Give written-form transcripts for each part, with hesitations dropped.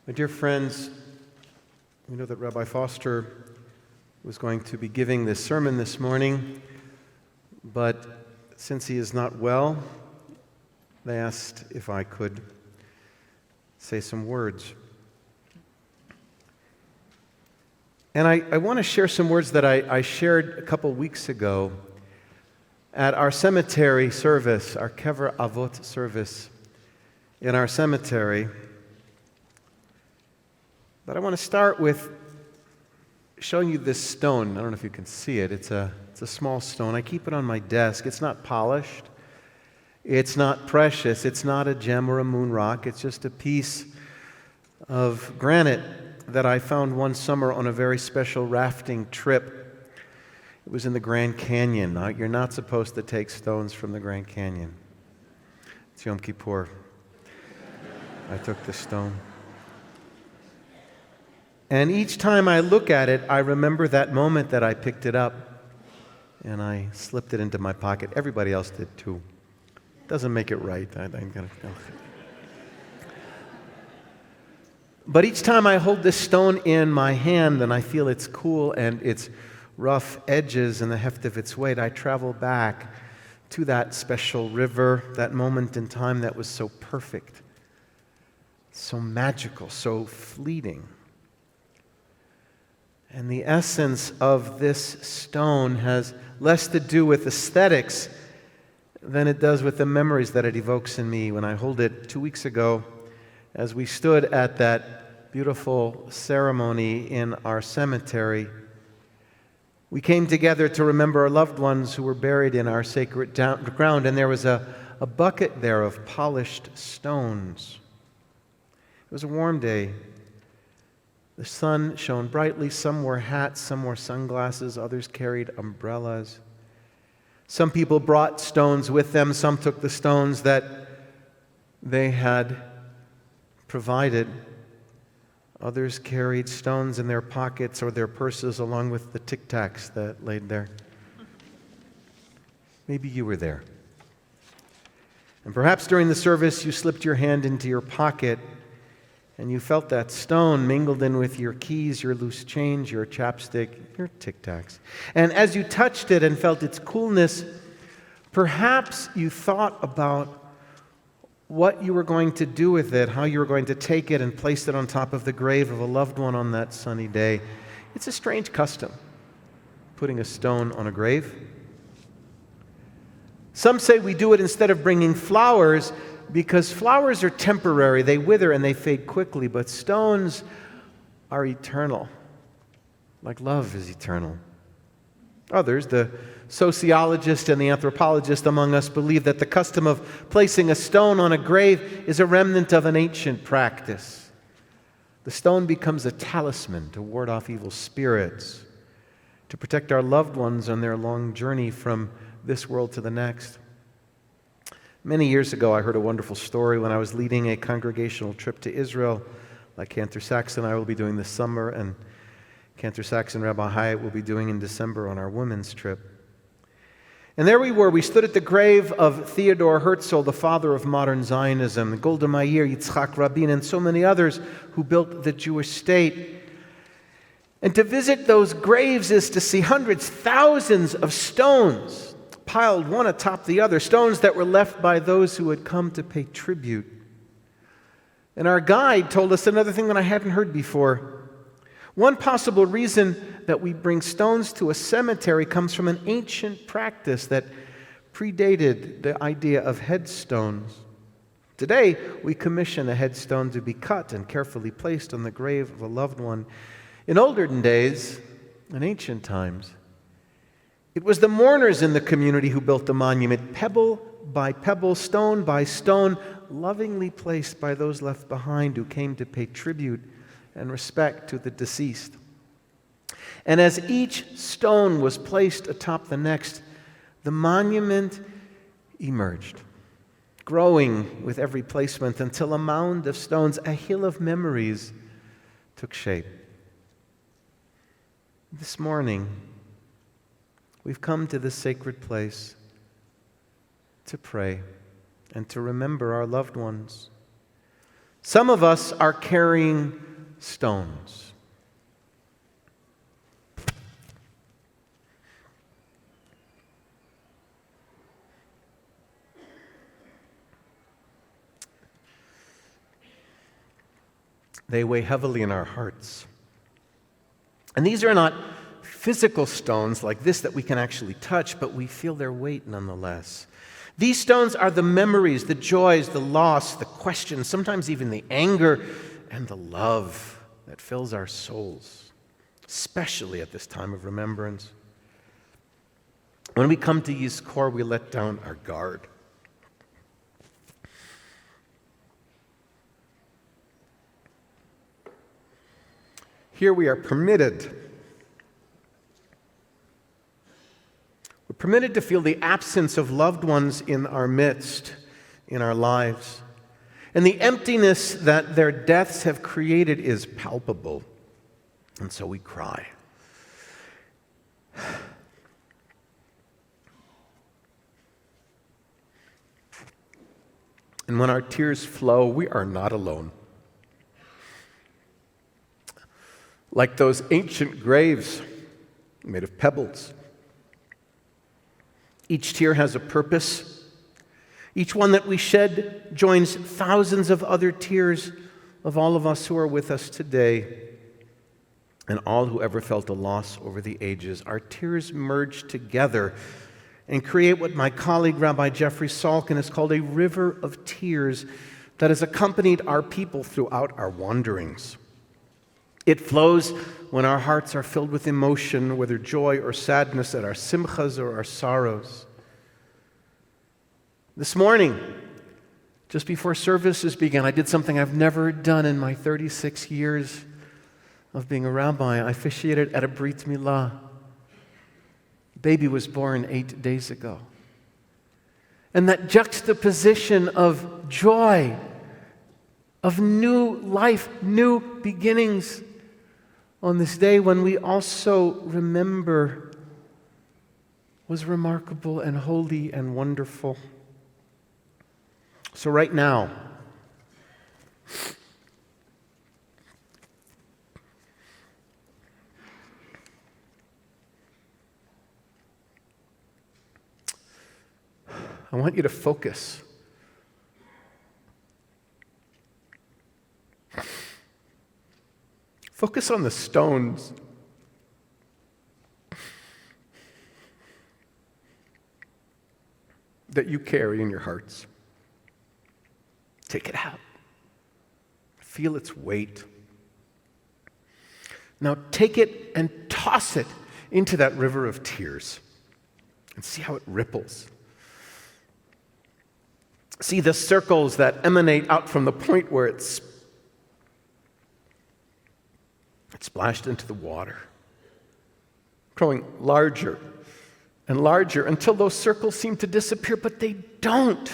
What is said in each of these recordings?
My dear friends, we know that Rabbi Foster was going to be giving this sermon this morning, but since he is not well, they asked if I could say some words. And I want to share some words that I shared a couple weeks ago at our cemetery service, our Kever Avot service in our cemetery. But I want to start with showing you this stone. I don't know if you can see it. It's a small stone. I keep it on my desk. It's not polished. It's not precious. It's not a gem or a moon rock. It's just a piece of granite that I found one summer on a very special rafting trip. It was in the Grand Canyon. Now, you're not supposed to take stones from the Grand Canyon. It's Yom Kippur. I took the stone. And each time I look at it, I remember that moment that I picked it up and I slipped it into my pocket. Everybody else did too. Doesn't make it right. But each time I hold this stone in my hand and I feel its cool and its rough edges and the heft of its weight, I travel back to that special river, that moment in time that was so perfect, so magical, so fleeting. And the essence of this stone has less to do with aesthetics than it does with the memories that it evokes in me when I hold it 2 weeks ago as we stood at that beautiful ceremony in our cemetery. We came together to remember our loved ones who were buried in our sacred ground, and there was a bucket there of polished stones. It was a warm day. The sun shone brightly. Some wore hats, some wore sunglasses, others carried umbrellas. Some people brought stones with them. Some took the stones that they had provided. Others carried stones in their pockets or their purses along with the Tic Tacs that laid there. Maybe you were there. And perhaps during the service you slipped your hand into your pocket and you felt that stone mingled in with your keys, your loose change, your chapstick, your Tic Tacs. And as you touched it and felt its coolness, perhaps you thought about what you were going to do with it, how you were going to take it and place it on top of the grave of a loved one on that sunny day. It's a strange custom, putting a stone on a grave. Some say we do it instead of bringing flowers, because flowers are temporary, they wither and they fade quickly, but stones are eternal, like love is eternal. Others, the sociologist and the anthropologist among us, believe that the custom of placing a stone on a grave is a remnant of an ancient practice. The stone becomes a talisman to ward off evil spirits, to protect our loved ones on their long journey from this world to the next. Many years ago, I heard a wonderful story when I was leading a congregational trip to Israel, like Cantor Sachs and I will be doing this summer, and Cantor Sachs and Rabbi Hyatt will be doing in December on our women's trip. And there we were. We stood at the grave of Theodor Herzl, the father of modern Zionism, Golda Meir, Yitzhak Rabin, and so many others who built the Jewish state. And to visit those graves is to see hundreds, thousands of stones piled one atop the other, stones that were left by those who had come to pay tribute. And our guide told us another thing that I hadn't heard before. One possible reason that we bring stones to a cemetery comes from an ancient practice that predated the idea of headstones. Today, we commission a headstone to be cut and carefully placed on the grave of a loved one. In olden days, in ancient times, it was the mourners in the community who built the monument, pebble by pebble, stone by stone, lovingly placed by those left behind who came to pay tribute and respect to the deceased. And as each stone was placed atop the next, the monument emerged, growing with every placement until a mound of stones, a hill of memories, took shape. This morning, we've come to this sacred place to pray and to remember our loved ones. Some of us are carrying stones. They weigh heavily in our hearts. And these are not physical stones like this that we can actually touch, but we feel their weight nonetheless. These stones are the memories, the joys, the loss, the questions, sometimes even the anger and the love that fills our souls, especially at this time of remembrance. When we come to Yizkor, we let down our guard. Here we are permitted. We're permitted to feel the absence of loved ones in our midst, in our lives. And the emptiness that their deaths have created is palpable. And so we cry. And when our tears flow, we are not alone. Like those ancient graves made of pebbles. Each tear has a purpose. Each one that we shed joins thousands of other tears of all of us who are with us today and all who ever felt a loss over the ages. Our tears merge together and create what my colleague Rabbi Jeffrey Salkin has called a river of tears that has accompanied our people throughout our wanderings. It flows when our hearts are filled with emotion, whether joy or sadness, at our simchas or our sorrows. This morning, just before services began, I did something I've never done in my 36 years of being a rabbi. I officiated at a brit milah. Baby was born 8 days ago. And that juxtaposition of joy, of new life, new beginnings, on this day when we also remember was remarkable and holy and wonderful. So right now, I want you to focus. Focus on the stones. That you carry in your hearts. Take it out. Feel its weight. Now take it and toss it into that river of tears and see how it ripples. See the circles that emanate out from the point where it's splashed into the water, growing larger and larger until those circles seem to disappear, but they don't.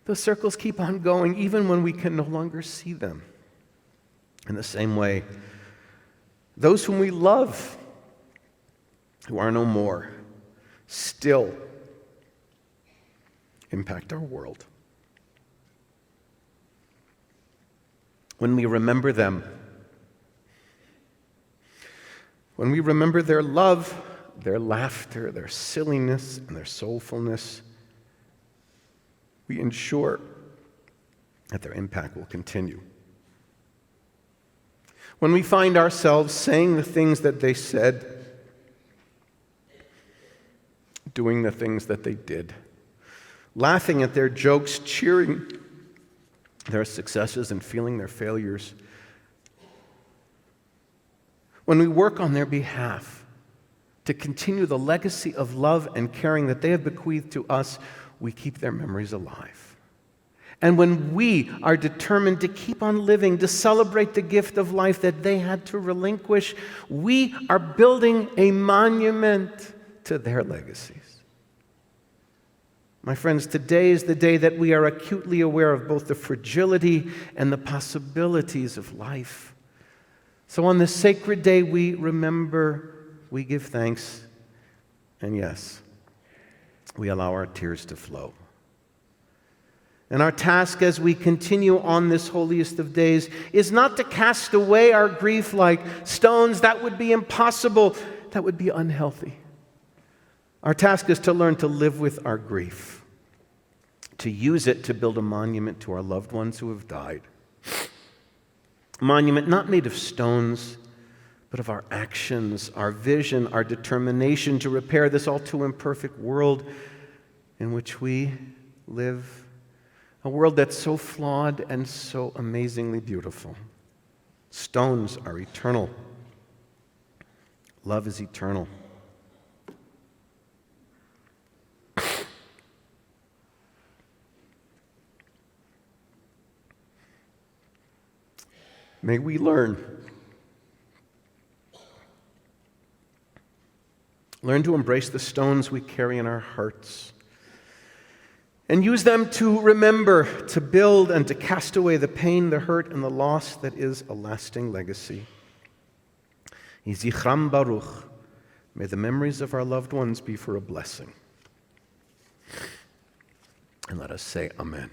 Those circles keep on going even when we can no longer see them. In the same way, those whom we love, who are no more, still impact our world. When we remember them, when we remember their love, their laughter, their silliness, and their soulfulness, we ensure that their impact will continue. When we find ourselves saying the things that they said, doing the things that they did, laughing at their jokes, cheering their successes, and feeling their failures, when we work on their behalf to continue the legacy of love and caring that they have bequeathed to us, we keep their memories alive. And when we are determined to keep on living, to celebrate the gift of life that they had to relinquish, we are building a monument to their legacies. My friends, today is the day that we are acutely aware of both the fragility and the possibilities of life. So on this sacred day, we remember, we give thanks, and yes, we allow our tears to flow. And our task as we continue on this holiest of days is not to cast away our grief like stones. That would be impossible. That would be unhealthy. Our task is to learn to live with our grief, to use it to build a monument to our loved ones who have died. A monument not made of stones, but of our actions, our vision, our determination to repair this all too imperfect world in which we live. A world that's so flawed and so amazingly beautiful. Stones are eternal. Love is eternal. May we learn to embrace the stones we carry in our hearts and use them to remember, to build, and to cast away the pain, the hurt, and the loss that is a lasting legacy. Yizichram Baruch. May the memories of our loved ones be for a blessing. And let us say Amen.